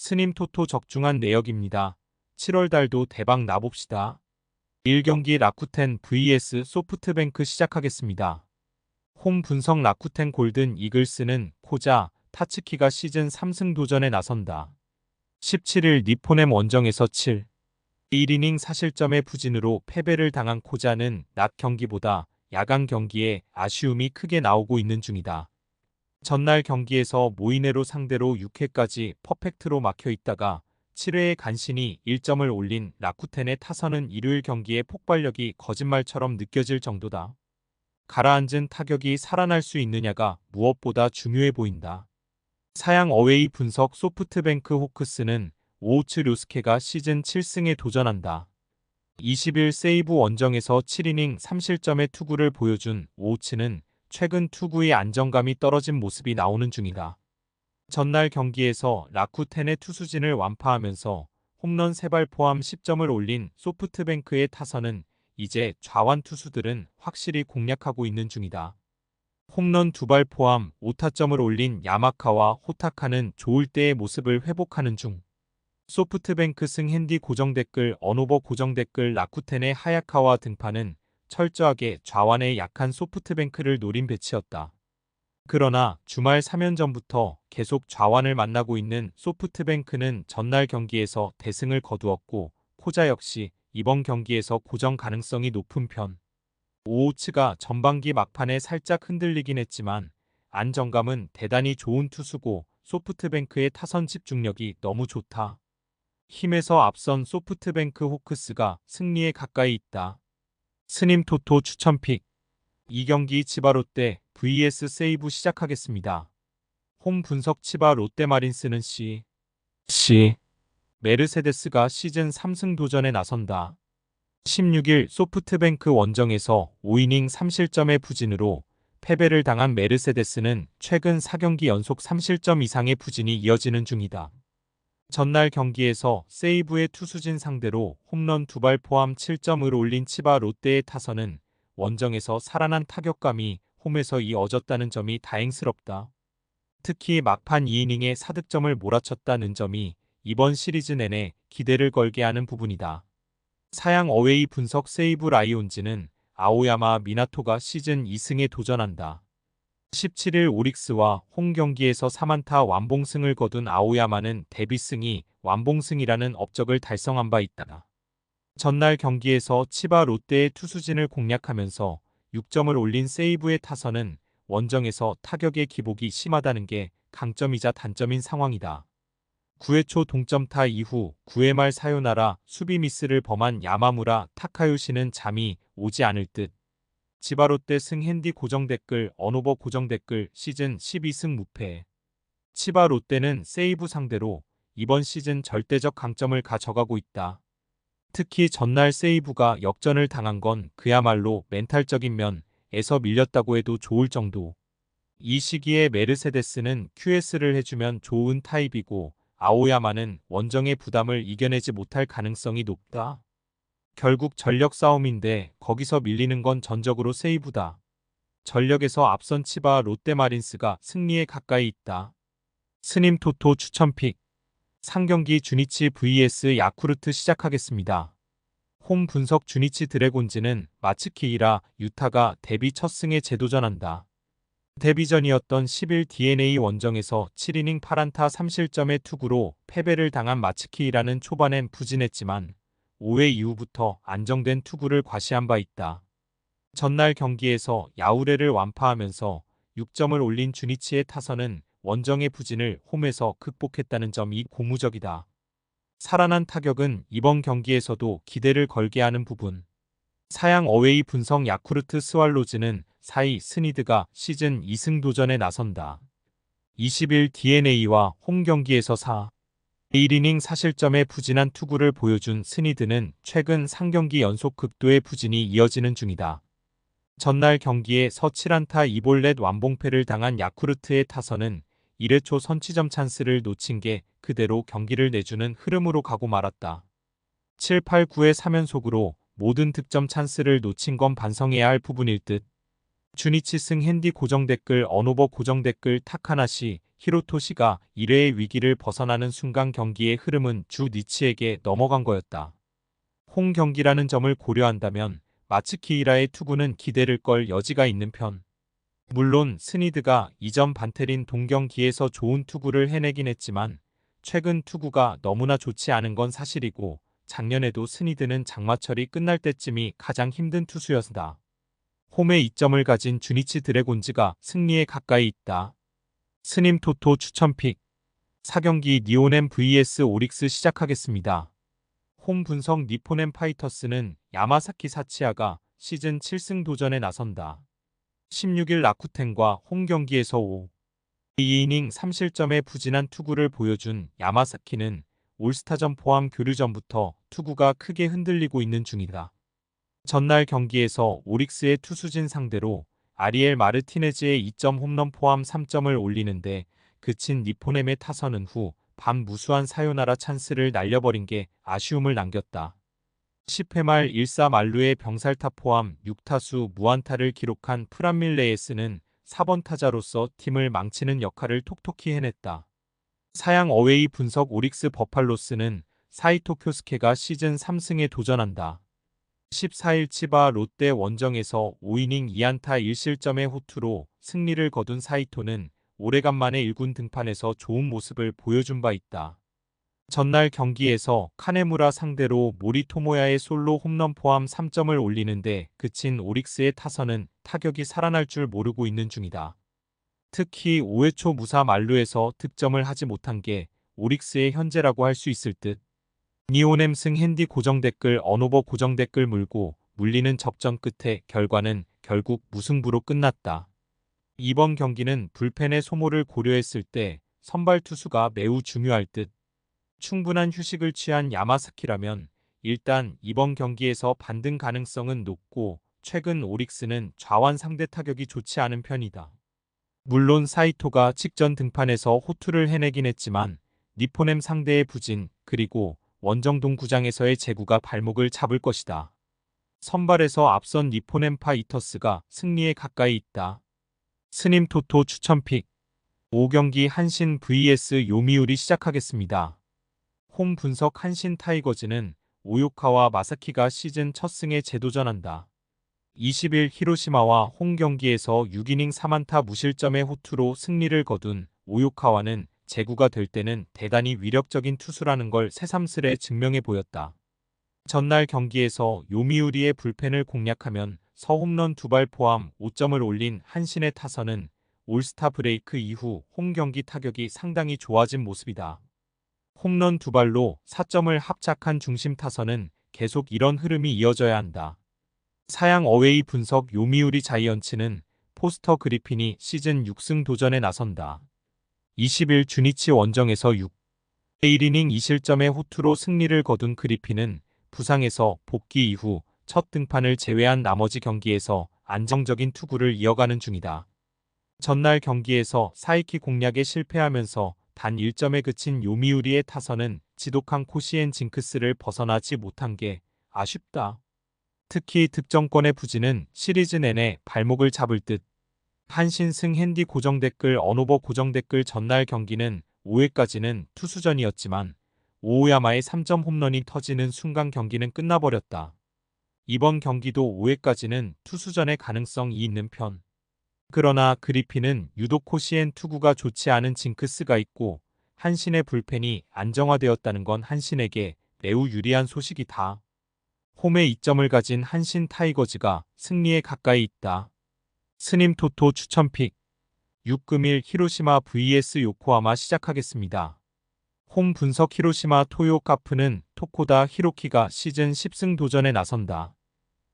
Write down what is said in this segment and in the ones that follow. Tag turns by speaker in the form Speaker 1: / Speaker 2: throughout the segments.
Speaker 1: 스님 토토 적중한 내역입니다. 7월 달도 대박 나봅시다. 1경기 라쿠텐 vs 소프트뱅크 시작하겠습니다. 홈 분석 라쿠텐 골든 이글스는 코자, 타츠키가 시즌 3승 도전에 나선다. 17일 니포넴 원정에서 1이닝 사실점의 부진으로 패배를 당한 코자는 낮 경기보다 야간 경기에 아쉬움이 크게 나오고 있는 중이다. 전날 경기에서 모이네로 상대로 6회까지 퍼펙트로 막혀 있다가 7회에 간신히 1점을 올린 라쿠텐의 타선은 일요일 경기의 폭발력이 거짓말처럼 느껴질 정도다. 가라앉은 타격이 살아날 수 있느냐가 무엇보다 중요해 보인다. 사양 어웨이 분석 소프트뱅크 호크스는 오우츠 료스케가 시즌 7승에 도전한다. 20일 세이브 원정에서 7이닝 3실점의 투구를 보여준 오우츠는 최근 투구의 안정감이 떨어진 모습이 나오는 중이다. 전날 경기에서 라쿠텐의 투수진을 완파하면서 홈런 3발 포함 10점을 올린 소프트뱅크의 타선은 이제 좌완 투수들은 확실히 공략하고 있는 중이다. 홈런 2발 포함 5타점을 올린 야마카와 호타카는 좋을 때의 모습을 회복하는 중. 소프트뱅크 승 핸디 고정 댓글 언오버 고정 댓글 라쿠텐의 하야카와 등판은 철저하게 좌완에 약한 소프트뱅크를 노린 배치였다. 그러나 주말 3연전부터 계속 좌완을 만나고 있는 소프트뱅크는 전날 경기에서 대승을 거두었고 코자 역시 이번 경기에서 고정 가능성이 높은 편. 오오츠가 전반기 막판에 살짝 흔들리긴 했지만 안정감은 대단히 좋은 투수고 소프트뱅크의 타선 집중력이 너무 좋다. 힘에서 앞선 소프트뱅크 호크스가 승리에 가까이 있다. 스님 토토 추천픽 2경기 치바 롯데 vs 세이브 시작하겠습니다. 홈 분석 치바 롯데 마린스는 메르세데스가 시즌 3승 도전에 나선다. 16일 소프트뱅크 원정에서 5이닝 3실점의 부진으로 패배를 당한 메르세데스는 최근 4경기 연속 3실점 이상의 부진이 이어지는 중이다. 전날 경기에서 세이브의 투수진 상대로 홈런 2발 포함 7점을 올린 치바 롯데의 타선은 원정에서 살아난 타격감이 홈에서 이어졌다는 점이 다행스럽다. 특히 막판 2이닝에 4득점을 몰아쳤다는 점이 이번 시리즈 내내 기대를 걸게 하는 부분이다. 사양 어웨이 분석 세이브 라이온즈는 아오야마 미나토가 시즌 2승에 도전한다. 17일 오릭스와 홈 경기에서 3안타 완봉승을 거둔 아오야마는 데뷔승이 완봉승이라는 업적을 달성한 바 있다. 전날 경기에서 치바 롯데의 투수진을 공략하면서 6점을 올린 세이브의 타선은 원정에서 타격의 기복이 심하다는 게 강점이자 단점인 상황이다. 9회 초 동점타 이후 9회 말 사요나라 수비 미스를 범한 야마무라 타카요시는 잠이 오지 않을 듯. 치바 롯데 승 핸디 고정 댓글 언오버 고정 댓글 시즌 12승 무패. 치바 롯데는 세이브 상대로 이번 시즌 절대적 강점을 가져가고 있다. 특히 전날 세이브가 역전을 당한 건 그야말로 멘탈적인 면에서 밀렸다고 해도 좋을 정도. 이 시기에 메르세데스는 QS를 해주면 좋은 타입이고 아오야마는 원정의 부담을 이겨내지 못할 가능성이 높다. 결국 전력 싸움인데 거기서 밀리는 건 전적으로 세이브다. 전력에서 앞선 치바 롯데마린스가 승리에 가까이 있다. 스님 토토 추천픽 상경기 주니치 vs 야쿠르트 시작하겠습니다. 홈 분석 주니치 드래곤즈는 마츠키이라 유타가 데뷔 첫 승에 재도전한다. 데뷔전이었던 10일 DNA 원정에서 7이닝 8안타 3실점의 투구로 패배를 당한 마츠키이라는 초반엔 부진했지만 5회 이후부터 안정된 투구를 과시한 바 있다. 전날 경기에서 야우레를 완파하면서 6점을 올린 주니치의 타선은 원정의 부진을 홈에서 극복했다는 점이 고무적이다. 살아난 타격은 이번 경기에서도 기대를 걸게 하는 부분. 사양 어웨이 분석 야쿠르트 스왈로즈는 4위 스니드가 시즌 2승 도전에 나선다. 20일 DNA와 홈 경기에서 1이닝 사실점의 부진한 투구를 보여준 스니드는 최근 3경기 연속 극도의 부진이 이어지는 중이다. 전날 경기에서 7안타 2볼넷 완봉패를 당한 야쿠르트의 타선은 1회 초 선취점 찬스를 놓친 게 그대로 경기를 내주는 흐름으로 가고 말았다. 7, 8, 9의 3연속으로 모든 득점 찬스를 놓친 건 반성해야 할 부분일 듯. 주니치 승 핸디 고정 댓글 언오버 고정 댓글 타카나시 히로토시가 1회의 위기를 벗어나는 순간 경기의 흐름은 주 니치에게 넘어간 거였다. 홈 경기라는 점을 고려한다면 마츠키히라의 투구는 기대를 걸 여지가 있는 편. 물론 스니드가 이전 반테린 동경기에서 좋은 투구를 해내긴 했지만 최근 투구가 너무나 좋지 않은 건 사실이고 작년에도 스니드는 장마철이 끝날 때쯤이 가장 힘든 투수였다. 홈에 이점을 가진 주니치 드래곤즈가 승리에 가까이 있다. 스님 토토 추천픽 4경기 니온엠 vs 오릭스 시작하겠습니다. 홈 분석 니폰엠 파이터스는 야마사키 사치아가 시즌 7승 도전에 나선다. 16일 라쿠텐과 홈 경기에서 2이닝 3실점의 부진한 투구를 보여준 야마사키는 올스타전 포함 교류전부터 투구가 크게 흔들리고 있는 중이다. 전날 경기에서 오릭스의 투수진 상대로 아리엘 마르티네즈의 2점 홈런 포함 3점을 올리는데 그친 니폰엠의 타선은 후 반무수한 사요나라 찬스를 날려버린 게 아쉬움을 남겼다. 10회 말 1사 만루의 병살타 포함 6타수 무안타를 기록한 프란밀레예스는 4번 타자로서 팀을 망치는 역할을 톡톡히 해냈다. 사양 어웨이 분석 오릭스 버팔로스는 사이토 쿄스케가 시즌 3승에 도전한다. 14일 치바 롯데 원정에서 5이닝 2안타 1실점의 호투로 승리를 거둔 사이토는 오래간만에 1군 등판에서 좋은 모습을 보여준 바 있다. 전날 경기에서 카네무라 상대로 모리토모야의 솔로 홈런 포함 3점을 올리는데 그친 오릭스의 타선은 타격이 살아날 줄 모르고 있는 중이다. 특히 5회 초 무사 만루에서 득점을 하지 못한 게 오릭스의 현재라고 할 수 있을 듯. 니온엠 승 핸디 고정 댓글 언오버 고정 댓글 물고 물리는 접전 끝에 결과는 결국 무승부로 끝났다. 이번 경기는 불펜의 소모를 고려했을 때 선발 투수가 매우 중요할 듯. 충분한 휴식을 취한 야마사키라면 일단 이번 경기에서 반등 가능성은 높고 최근 오릭스는 좌완 상대 타격이 좋지 않은 편이다. 물론 사이토가 직전 등판에서 호투를 해내긴 했지만 니폰엠 상대의 부진 그리고 원정동 구장에서의 제구가 발목을 잡을 것이다. 선발에서 앞선 니폰엠 파이터스가 승리에 가까이 있다. 스님 토토 추천픽 5경기 한신 vs 요미우리 시작하겠습니다. 홈 분석 한신 타이거즈는 오요카와 마사키가 시즌 첫 승에 재도전한다. 20일 히로시마와 홈 경기에서 6이닝 3안타 무실점의 호투로 승리를 거둔 오요카와는 제구가 될 때는 대단히 위력적인 투수라는 걸 새삼스레 증명해 보였다. 전날 경기에서 요미우리의 불펜을 공략하면 서홈런 2발 포함 5점을 올린 한신의 타선은 올스타 브레이크 이후 홈 경기 타격이 상당히 좋아진 모습이다. 홈런 2발로 4점을 합작한 중심 타선은 계속 이런 흐름이 이어져야 한다. 사양 어웨이 분석 요미우리 자이언츠는 포스터 그리핀이 시즌 6승 도전에 나선다. 20일 주니치 원정에서 1이닝 2실점의 호투로 승리를 거둔 그리핀은 부상에서 복귀 이후 첫 등판을 제외한 나머지 경기에서 안정적인 투구를 이어가는 중이다. 전날 경기에서 사이키 공략에 실패하면서 단 1점에 그친 요미우리의 타선은 지독한 코시엔 징크스를 벗어나지 못한 게 아쉽다. 특히 득점권의 부진은 시리즈 내내 발목을 잡을 듯. 한신 승 핸디 고정 댓글 언오버 고정 댓글 전날 경기는 5회까지는 투수전이었지만 오오야마의 3점 홈런이 터지는 순간 경기는 끝나버렸다. 이번 경기도 5회까지는 투수전의 가능성이 있는 편. 그러나 그리핀은 유독 코시엔 투구가 좋지 않은 징크스가 있고 한신의 불펜이 안정화되었다는 건 한신에게 매우 유리한 소식이다. 홈에 이점을 가진 한신 타이거즈가 승리에 가까이 있다. 스님 토토 추천픽 6금일 히로시마 vs 요코하마 시작하겠습니다. 홈 분석 히로시마 토요 카프는 토코다 히로키가 시즌 10승 도전에 나선다.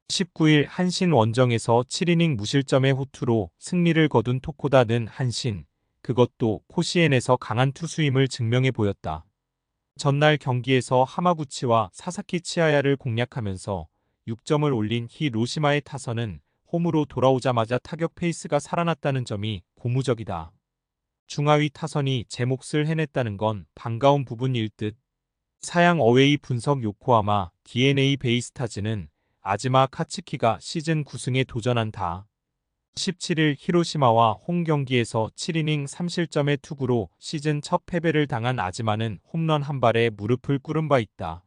Speaker 1: 19일 한신 원정에서 7이닝 무실점의 호투로 승리를 거둔 토코다는 한신, 그것도 코시엔에서 강한 투수임을 증명해 보였다. 전날 경기에서 하마구치와 사사키 치하야를 공략하면서 6점을 올린 히로시마의 타선은 홈으로 돌아오자마자 타격 페이스가 살아났다는 점이 고무적이다. 중하위 타선이 제 몫을 해냈다는 건 반가운 부분일 듯. 사양 어웨이 분석 요코하마 DNA 베이스타즈는 아즈마 카츠키가 시즌 9승에 도전한다. 17일 히로시마와 홈 경기에서 7이닝 3실점의 투구로 시즌 첫 패배를 당한 아즈마는 홈런 한 발에 무릎을 꿇은 바 있다.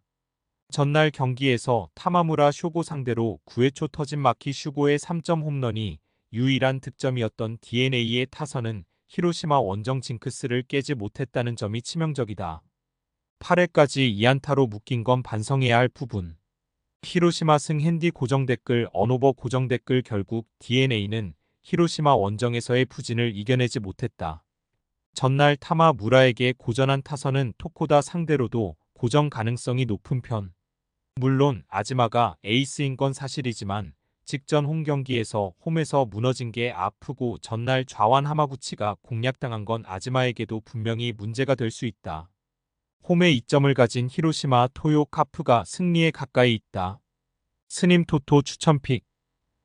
Speaker 1: 전날 경기에서 타마무라 쇼고 상대로 9회 초 터진 마키 슈고의 3점 홈런이 유일한 득점이었던 DeNA의 타선은 히로시마 원정 징크스를 깨지 못했다는 점이 치명적이다. 8회까지 2안타로 묶인 건 반성해야 할 부분. 히로시마 승 핸디 고정 댓글 언오버 고정 댓글 결국 DeNA는 히로시마 원정에서의 부진을 이겨내지 못했다. 전날 타마무라에게 고전한 타선은 토코다 상대로도 고정 가능성이 높은 편. 물론 아즈마가 에이스인 건 사실이지만 직전 홈 경기에서 홈에서 무너진 게 아프고 전날 좌완 하마구치가 공략당한 건 아즈마에게도 분명히 문제가 될 수 있다. 홈에 이점을 가진 히로시마 토요 카프가 승리에 가까이 있다. 스님 토토 추천픽.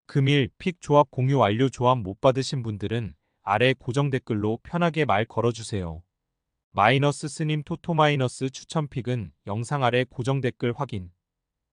Speaker 1: 금일 픽 조합 공유 완료. 조합 못 받으신 분들은 아래 고정 댓글로 편하게 말 걸어주세요. 마이너스 스님 토토 마이너스 추천픽은 영상 아래 고정 댓글 확인.